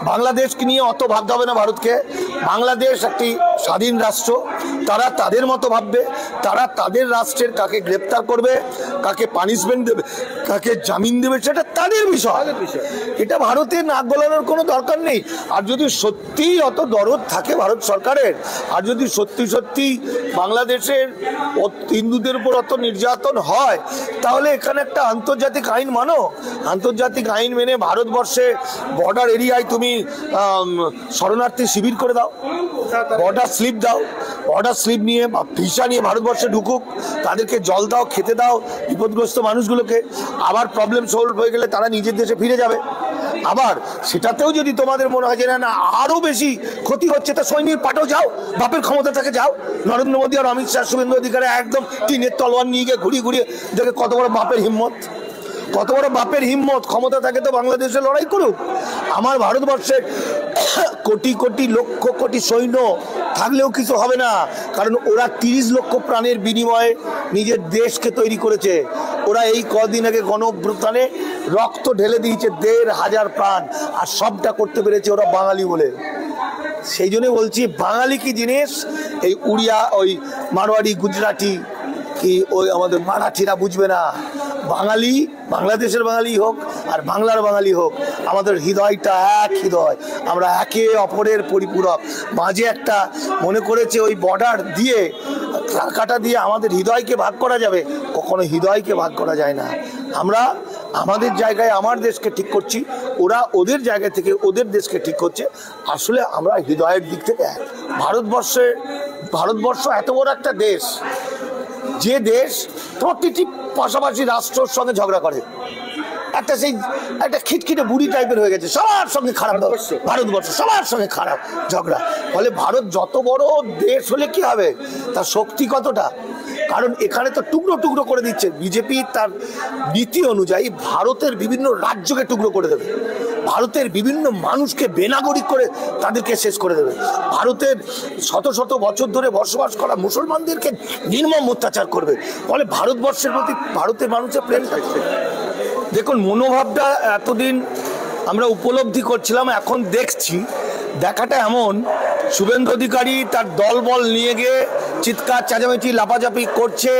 বাংলাদেশকে নিয়ে অত ভাবতে হবে না ভারতকে। বাংলাদেশ একটি স্বাধীন রাষ্ট্র, তারা তাদের মতো ভাববে, তারা তাদের রাষ্ট্রের কাকে গ্রেপ্তার করবে, কাকে পানিশমেন্ট দেবে, কাকে জামিন দেবে, সেটা তাদের বিষয়। এটা ভারতের নাক গলানোর কোনো দরকার নেই। আর যদি সত্যি অত দরদ থাকে ভারত সরকারের, আর যদি সত্যি সত্যি বাংলাদেশের হিন্দুদের উপর অত নির্যাতন হয়, তাহলে এখানে একটা আন্তর্জাতিক আইন মানো। আন্তর্জাতিক আইন মেনে ভারতবর্ষে বর্ডার এরিয়ায় তুমি শরণার্থী শিবির করে দাও, বর্ডার স্লিপ দাও, বর্ডার স্লিপ নিয়ে ভিসা নিয়ে ভারতবর্ষে ঢুকুক, তাদেরকে জল দাও, খেতে দাও বিপদগ্রস্ত মানুষগুলোকে। আবার প্রবলেম সলভ হয়ে গেলে তারা নিজের দেশে ফিরে যাবে। আবার সেটাতেও যদি তোমাদের মনে হয় যে না আরো বেশি ক্ষতি হচ্ছে, তা সৈনিক পাঠাও, যাও, বাপের ক্ষমতা থেকে যাও। নরেন্দ্র মোদী আর অমিত শাহ, শুভেন্দু অধিকারী একদম টিনের তলোয়ার নিয়ে গিয়ে ঘুরিয়ে ঘুরিয়ে দেখে কত বড় বাপের হিম্মত, কত বড় বাপের হিম্মত। ক্ষমতা থাকে তো বাংলাদেশে লড়াই করুক। আমার ভারতবর্ষের কোটি কোটি লক্ষ কোটি সৈন্য থাকলেও কিছু হবে না, কারণ ওরা 30 লক্ষ প্রাণের বিনিময়ে নিজের দেশকে তৈরি করেছে। ওরা এই কদিন আগে গণঅভ্যুত্থানে রক্ত ঢেলে দিয়েছে 1,500 প্রাণ, আর সবটা করতে পেরেছে ওরা বাঙালি বলে। সেই জন্য বলছি বাঙালি কি জিনিস এই উড়িয়া, ওই মারোয়াড়ি, গুজরাটি কি ওই আমাদের মারাঠিরা বুঝবে না। বাঙালি, বাংলাদেশের বাঙালি হোক আর বাংলার বাঙালি হোক, আমাদের হৃদয়টা এক হৃদয়, আমরা একে অপরের পরিপূরক। মাঝে একটা মনে করেছে ওই বর্ডার দিয়ে, কাটা দিয়ে আমাদের হৃদয়কে ভাগ করা যাবে, কখনো হৃদয়কে ভাগ করা যায় না। আমরা আমাদের জায়গায় আমার দেশকে ঠিক করছি, ওরা ওদের জায়গা থেকে ওদের দেশকে ঠিক করছে। আসলে আমরা হৃদয়ের দিক থেকে এক। ভারতবর্ষ এত বড় একটা দেশ, যে দেশ প্রতিটি পাশাপাশি রাষ্ট্রের সঙ্গে ঝগড়া করে, একটা খিটখিটে বুড়ি টাইপের হয়ে গেছে, সবার সঙ্গে খারাপ। ভারতবর্ষ সবার সঙ্গে খারাপ ঝগড়া। ফলে ভারত যত বড় দেশ হলে কি হবে, তার শক্তি কতটা, কারণ এখানে তো টুকরো টুকরো করে দিচ্ছে বিজেপি। তার নীতি অনুযায়ী ভারতের বিভিন্ন রাজ্যকে টুকরো করে দেবে, ভারতের বিভিন্ন মানুষকে বেনাগরিক করে তাদেরকে শেষ করে দেবে, ভারতের শত শত বছর ধরে বসবাস করা মুসলমানদেরকে নির্মম অত্যাচার করবে। ফলে ভারতবর্ষের প্রতি ভারতের মানুষের প্রেম থাকছে। দেখুন, মনোভাবটা এতদিন আমরা উপলব্ধি করছিলাম, এখন দেখছি দেখাটা এমন, শুভেন্দু অধিকারী তার দলবল নিয়ে গিয়ে চিৎকার চেঁচামেচি লাফাঝাপি করছে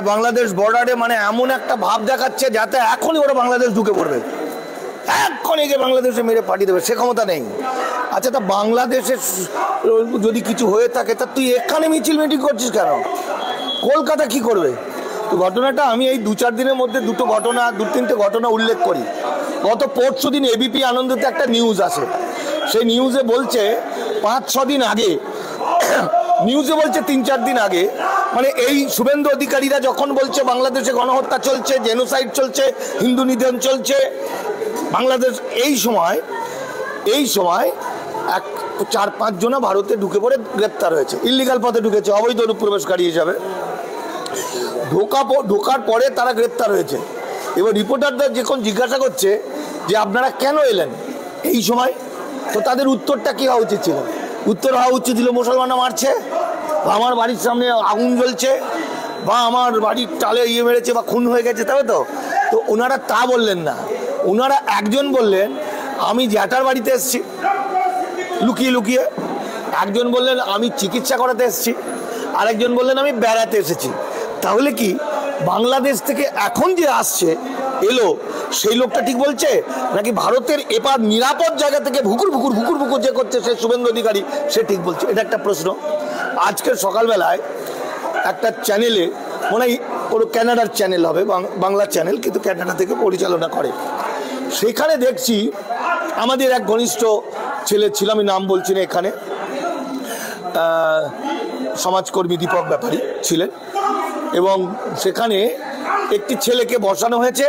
বাংলাদেশ বর্ডারে, মানে এমন একটা ভাব দেখাচ্ছে যাতে এখনই ওরা বাংলাদেশ ঢুকে পড়বে, এক্ষণ এগিয়ে বাংলাদেশে মেরে পাঠিয়ে দেবে। সে ক্ষমতা নেই। আচ্ছা, তা বাংলাদেশের যদি কিছু হয়ে থাকে, তা তুই এখানে মিছিল মিটিং করছিস কেন? কলকাতা কি করবে? তো ঘটনাটা আমি এই 2-4 দিনের মধ্যে 2-3টে ঘটনা উল্লেখ করি। গত পরশু দিন এবিপি আনন্দতে একটা নিউজ আসে, সেই নিউজে বলছে 5-6 দিন আগে, নিউজে বলছে 3-4 দিন আগে, মানে এই শুভেন্দু অধিকারীরা যখন বলছে বাংলাদেশে গণহত্যা চলছে, জেনোসাইড চলছে, হিন্দু নিধন চলছে বাংলাদেশ, এই সময় 4-5 জনা ভারতে ঢুকে পড়ে গ্রেপ্তার হয়েছে, ইল্লিগাল পথে ঢুকেছে, অবৈধ অনুপ্রবেশকারী হিসাবে ঢোকার পরে তারা গ্রেপ্তার হয়েছে। এবার রিপোর্টারদের যখন জিজ্ঞাসা করছে যে আপনারা কেন এলেন এই সময়, তো তাদের উত্তরটা কি হওয়া উচিত ছিল? উত্তর হওয়া উচিত ছিল মুসলমানরা মারছে, বা আমার বাড়ির সামনে আগুন জ্বলছে, বা আমার বাড়ির টালে মেরেছে, বা খুন হয়ে গেছে, তবে তো ওনারা তা বললেন না। ওনারা একজন বললেন আমি জ্যাঠার বাড়িতে এসেছি লুকিয়ে লুকিয়ে, একজন বললেন আমি চিকিৎসা করাতে এসেছি, আরেকজন বললেন আমি বেড়াতে এসেছি। তাহলে কি বাংলাদেশ থেকে এখন যে আসছে এলো সেই লোকটা ঠিক বলছে, নাকি ভারতের এবার নিরাপদ জায়গা থেকে ভুকুর ভুকুর যে করছে সে শুভেন্দু অধিকারী সে ঠিক বলছে? এটা একটা প্রশ্ন। আজকের সকালবেলায় একটা চ্যানেলে, মনে হয় কোনো ক্যানাডার চ্যানেল হবে, বাংলা চ্যানেল, কিন্তু ক্যানাডা থেকে পরিচালনা করে, সেখানে দেখছি আমাদের এক ঘনিষ্ঠ ছেলে ছিল, আমি নাম বলছি না এখানে, সমাজকর্মী দীপক ব্যাপারী ছিলেন, এবং সেখানে একটি ছেলেকে বসানো হয়েছে।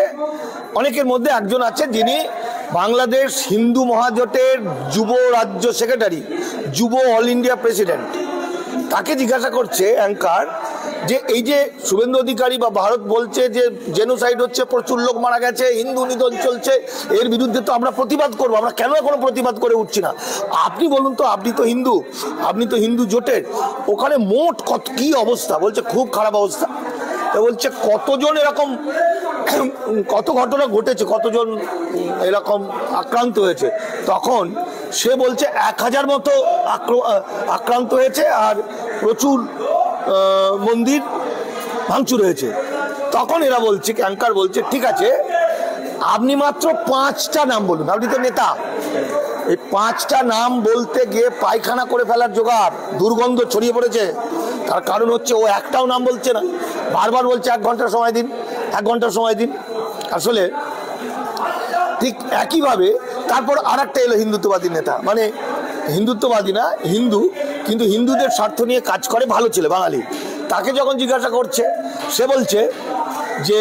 অনেকের মধ্যে একজন আছে যিনি বাংলাদেশ হিন্দু মহাজোটের যুব রাজ্য সেক্রেটারি, যুব অল ইন্ডিয়া প্রেসিডেন্ট। তাকে জিজ্ঞাসা করছে অ্যাঙ্কার যে এই যে শুভেন্দু অধিকারী বা ভারত বলছে যে জেনোসাইড হচ্ছে, প্রচুর লোক মারা গেছে, হিন্দু নিধন চলছে, এর বিরুদ্ধে তো আমরা প্রতিবাদ করবো, আমরা কেন এখনো প্রতিবাদ করে উঠছি না? আপনি বলুন তো, আপনি তো হিন্দু জোটের, ওখানে মোট কত কি অবস্থা? বলছে খুব খারাপ অবস্থা। তো বলছে কতজন এরকম কত ঘটনা ঘটেছে, কতজন এরকম আক্রান্ত হয়েছে, তখন সে বলছে 1000 মতো আক্রান্ত হয়েছে আর প্রচুর মন্দির ভাঙচুর হয়েছে। তখন এরা বলছে, ক্যাঙ্কার বলছে ঠিক আছে আপনি মাত্র 5টা নাম বলুন, আপনি তো নেতা, এই 5টা নাম বলতে গিয়ে পায়খানা করে ফেলার জোগাড়, দুর্গন্ধ ছড়িয়ে পড়েছে। তার কারণ হচ্ছে ও একটাও নাম বলছে না, বারবার বলছে 1 ঘন্টা সময় দিন, 1 ঘন্টা সময় দিন। আসলে ঠিক একইভাবে তারপর আর একটা এলো হিন্দুত্ববাদী নেতা, মানে হিন্দুত্ববাদী না, হিন্দু, কিন্তু হিন্দুদের স্বার্থ নিয়ে কাজ করে, ভালো ছেলে বাঙালি। তাকে যখন জিজ্ঞাসা করছে সে বলছে যে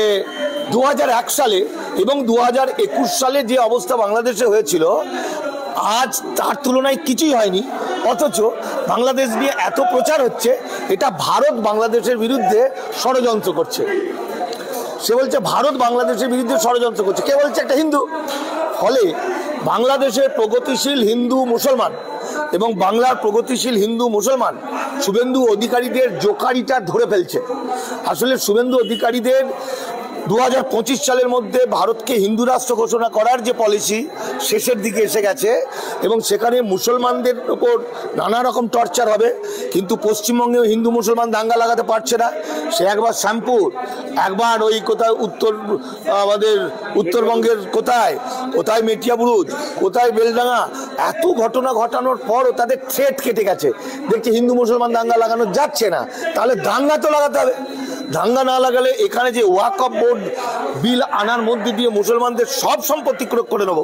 2001 সালে এবং 2021 সালে যে অবস্থা বাংলাদেশে হয়েছিল আজ তার তুলনায় কিছুই হয়নি, অথচ বাংলাদেশ নিয়ে এত প্রচার হচ্ছে, এটা ভারত বাংলাদেশের বিরুদ্ধে ষড়যন্ত্র করছে। সে বলছে ভারত বাংলাদেশের বিরুদ্ধে ষড়যন্ত্র করছে, কে বলছে? একটা হিন্দু। ফলে বাংলাদেশের প্রগতিশীল হিন্দু মুসলমান এবং বাংলার প্রগতিশীল হিন্দু মুসলমান শুভেন্দু অধিকারীদের জোকারিটা ধরে ফেলছে। আসলে শুভেন্দু অধিকারীদের 2025 সালের মধ্যে ভারতকে হিন্দু রাষ্ট্র ঘোষণা করার যে পলিসি শেষের দিকে এসে গেছে এবং সেখানে মুসলমানদের উপর নানা রকম টর্চার হবে, কিন্তু পশ্চিমবঙ্গেও হিন্দু মুসলমান দাঙ্গা লাগাতে পারছে না। সে একবার শ্যামপুর, একবার ওই কোথায় আমাদের উত্তরবঙ্গের কোথায় কোথায় মেটিয়াবুরুজ, কোথায় বেলডাঙ্গা, এত ঘটনা ঘটানোর পরও তাদের থ্রেট কেটে গেছে, দেখছে হিন্দু মুসলমান দাঙ্গা লাগানো যাচ্ছে না, তাহলে দাঙ্গা তো লাগাতে হবে। দাঙ্গা না লাগালে এখানে যে ওয়াকফ বোর্ড বিল আনার মধ্যে দিয়ে মুসলমানদের সব সম্পত্তি ক্রয় করে নেবো,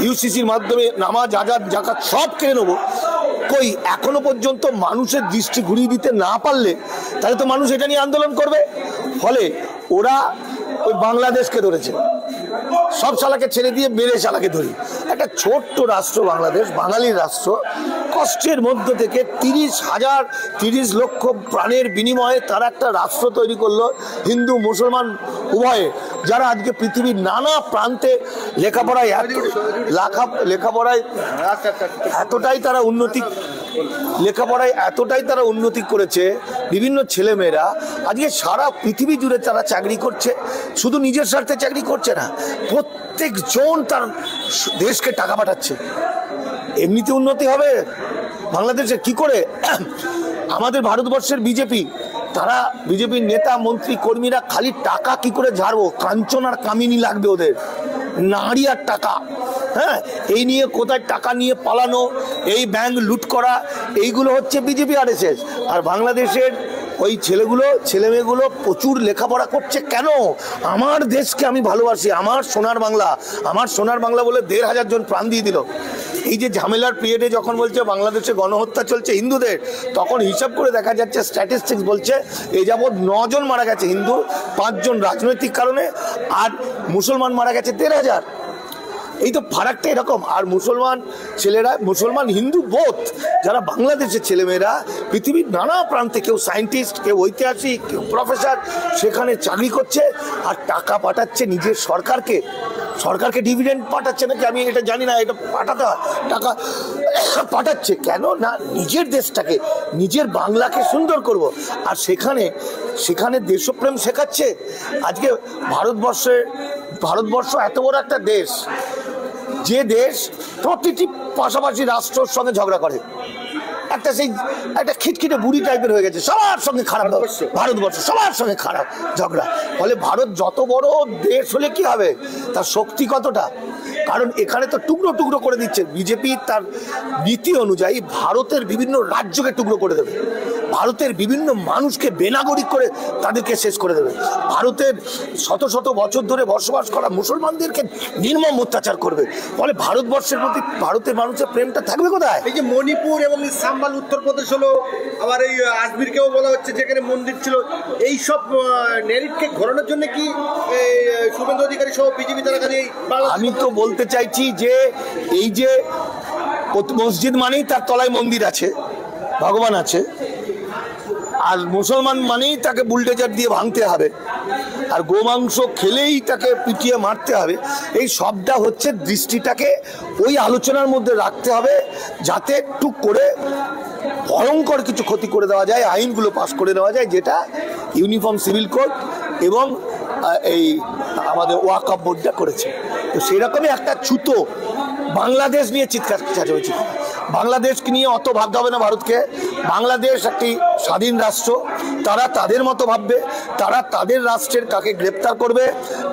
ইউসিসির মাধ্যমে নামাজ আজাদ জাকাত সব কেড়ে নেবো, কই এখনো পর্যন্ত মানুষের দৃষ্টি ঘুরিয়ে দিতে না পারলে তাহলে তো মানুষ এটা নিয়ে আন্দোলন করবে। ফলে ওরা ওই বাংলাদেশকে ধরেছে, সব শালাকে ছেড়ে দিয়ে মেরে শালাকে ধরি। একটা ছোট্ট রাষ্ট্র বাংলাদেশ, বাঙালির রাষ্ট্র, কষ্টের মধ্য থেকে 30 লক্ষ প্রাণের বিনিময়ে তারা একটা রাষ্ট্র তৈরি করলো, হিন্দু মুসলমান উভয়ে, যারা আজকে পৃথিবীর নানা প্রান্তে লেখাপড়ায় এতটাই তারা উন্নতি করেছে, বিভিন্ন ছেলেমেয়েরা আজকে সারা পৃথিবী জুড়ে তারা চাকরি করছে, শুধু নিজের স্বার্থে চাকরি করছে না, প্রত্যেকজন তার দেশকে টাকা পাঠাচ্ছে। এমনিতে উন্নতি হবে বাংলাদেশে কি করে? আমাদের ভারতবর্ষের বিজেপি, তারা বিজেপির নেতা মন্ত্রী কর্মীরা খালি টাকা কি করে ঝাড়বো, কাঞ্চন আর কামিনী লাগবে ওদের, নারী আর টাকা, হ্যাঁ, এই নিয়ে কোথায় টাকা নিয়ে পালানো, এই ব্যাংক লুট করা, এইগুলো হচ্ছে বিজেপি RSS। আর বাংলাদেশের ওই ছেলেমেয়েগুলো প্রচুর লেখাপড়া করছে। কেন? আমার দেশকে আমি ভালোবাসি, আমার সোনার বাংলা বলে 1500 জন প্রাণ দিয়ে দিল। এই যে ঝামেলার পিরিয়ডে যখন বলছে বাংলাদেশে গণহত্যা চলছে হিন্দুদের, তখন হিসাব করে দেখা যাচ্ছে, স্ট্যাটিস্টিক্স বলছে এই যাবৎ 9 জন মারা গেছে হিন্দু, 5 জন রাজনৈতিক কারণে, আর মুসলমান মারা গেছে 13,000। এই তো ফারাকটা এরকম। আর মুসলমান ছেলেরা, মুসলমান হিন্দু বোধ যারা বাংলাদেশের ছেলেমেয়েরা পৃথিবীর নানা প্রান্তে, কেউ সায়েন্টিস্ট, কেউ ঐতিহাসিক, কেউ প্রফেসর, সেখানে চাকরি করছে আর টাকা পাঠাচ্ছে নিজের সরকারকে ডিভিডেন্ড পাঠাচ্ছে নাকি আমি এটা জানি না, এটা পাঠাতে হয়, টাকা পাঠাচ্ছে কেন না নিজের দেশটাকে, নিজের বাংলাকে সুন্দর করব। আর সেখানে দেশপ্রেম শেখাচ্ছে। আজকে ভারতবর্ষ এত বড় একটা দেশ, যে দেশ প্রতিটি পাশাপাশি রাষ্ট্রের সঙ্গে ঝগড়া করে, একটা খিটখিটে বুড়ি টাইপের হয়ে গেছে, সবার সঙ্গে খারাপ। ভারতবর্ষ সবার সঙ্গে খারাপ ঝগড়া। ফলে ভারত যত বড় দেশ হলে কি হবে, তার শক্তি কতটা, কারণ এখানে তো টুকরো টুকরো করে দিচ্ছে বিজেপি। তার নীতি অনুযায়ী ভারতের বিভিন্ন রাজ্যকে টুকরো করে দেবে, ভারতের বিভিন্ন মানুষকে বেনাগরিক করে তাদেরকে শেষ করে দেবে, ভারতের শত শত বছর ধরে বসবাস করা মুসলমানদেরকে নির্মম অত্যাচার করবে। ফলে ভারতবর্ষের প্রতি ভারতের মানুষের প্রেমটা থাকবে কোথায়? এই যে মণিপুর এবং সাম্বাল উত্তরপ্রদেশ হলো, আবার এই আজমিরকেও বলা হচ্ছে যেখানে মন্দির ছিল, এই সব ন্যারেটিভকে ঘোরানোর জন্য কি শুভেন্দু অধিকারী সহ বিজেপি তারা কাজে? আমি তো বলতে চাইছি যে এই যে মসজিদ মানেই তার তলায় মন্দির আছে, ভগবান আছে, আর মুসলমান মানেই তাকে বুলডোজার দিয়ে ভাঙতে হবে, আর গোমাংস খেলেই তাকে পিটিয়ে মারতে হবে। এই সবটা হচ্ছে দৃষ্টিটাকে ওই আলোচনার মধ্যে রাখতে হবে, যাতে টুক করে ভয়ঙ্কর কিছু ক্ষতি করে দেওয়া যায়, আইনগুলো পাস করে দেওয়া যায়, যেটা ইউনিফর্ম সিভিল কোড এবং এই আমাদের ওয়াকফ বোর্ডটা করেছে। তো সেরকমই একটা ছুতো বাংলাদেশ নিয়ে চিৎকার চাচামেচি। বাংলাদেশকে নিয়ে অত ভাবতে হবে না ভারতকে। বাংলাদেশ একটি স্বাধীন রাষ্ট্র, তারা তাদের মতো ভাববে, তারা তাদের রাষ্ট্রের কাকে গ্রেপ্তার করবে,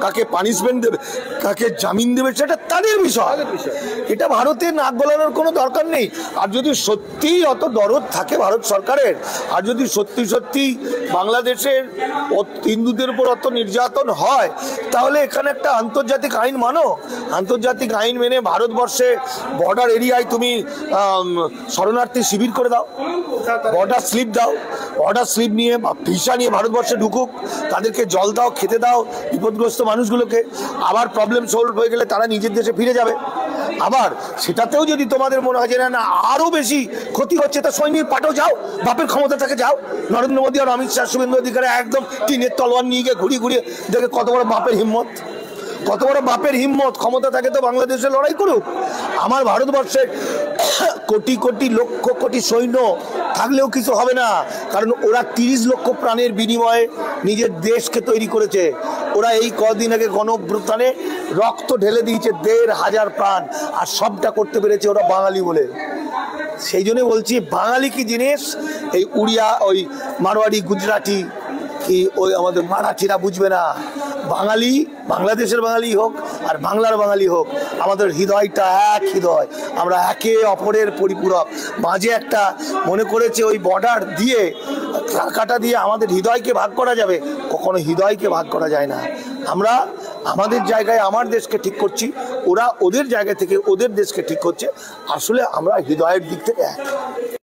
কাকে পানিশমেন্ট দেবে, কাকে জামিন দেবে, সেটা তাদের বিষয়। এটা ভারতের নাক গলানোর কোনো দরকার নেই। আর যদি সত্যিই অত দরদ থাকে ভারত সরকারের, আর যদি সত্যি সত্যি বাংলাদেশের হিন্দুদের উপর অত নির্যাতন হয়, তাহলে এখানে একটা আন্তর্জাতিক আইন মানো। আন্তর্জাতিক আইন মেনে ভারতবর্ষে বর্ডার এরিয়ায় তুমি শরণার্থী শিবির করে দাও, বর্ডার স্লিপ দাও, বর্ডার স্লিপ নিয়ে ভিসা নিয়ে ভারতবর্ষে ঢুকুক, তাদেরকে জল দাও, খেতে দাও বিপদগ্রস্ত মানুষগুলোকে। আবার প্রবলেম সলভ হয়ে গেলে তারা নিজের দেশে ফিরে যাবে। আবার সেটাতেও যদি তোমাদের মনে হয় যে না আরও বেশি ক্ষতি হচ্ছে, তা সৈনিক পাঠাও, যাও, বাপের ক্ষমতা থেকে যাও। নরেন্দ্র মোদী আর অমিত শাহ, শুভেন্দু অধিকারী একদম টিনের তলোয়ার নিয়ে গিয়ে ঘুরিয়ে ঘুরিয়ে দেখে কত বড় বাপের হিম্মত, কত বড় বাপের হিম্মত। ক্ষমতা থাকে তো বাংলাদেশে লড়াই করুক। আমার ভারতবর্ষের কোটি কোটি লক্ষ কোটি সৈন্য থাকলেও কিছু হবে না, কারণ ওরা 30 লক্ষ প্রাণের বিনিময়ে নিজের দেশকে তৈরি করেছে। ওরা এই কদিন আগে গণঅভ্যুত্থানে রক্ত ঢেলে দিয়েছে 1,500 প্রাণ, আর সবটা করতে পেরেছে ওরা বাঙালি বলে। সেই জন্য বলছি বাঙালি কি জিনিস এই উড়িয়া, ওই মারোয়াড়ি, গুজরাটি কি ওই আমাদের মারাঠিরা বুঝবে না। বাঙালি, বাংলাদেশের বাঙালি হোক আর বাংলার বাঙালি হোক, আমাদের হৃদয়টা এক হৃদয়, আমরা একে অপরের পরিপূরক। মাঝে একটা মনে করেছে ওই বর্ডার দিয়ে, কাটা দিয়ে আমাদের হৃদয়কে ভাগ করা যাবে, কখনো হৃদয়কে ভাগ করা যায় না। আমরা আমাদের জায়গায় আমার দেশকে ঠিক করছি, ওরা ওদের জায়গা থেকে ওদের দেশকে ঠিক করছে। আসলে আমরা হৃদয়ের দিক থেকে এক।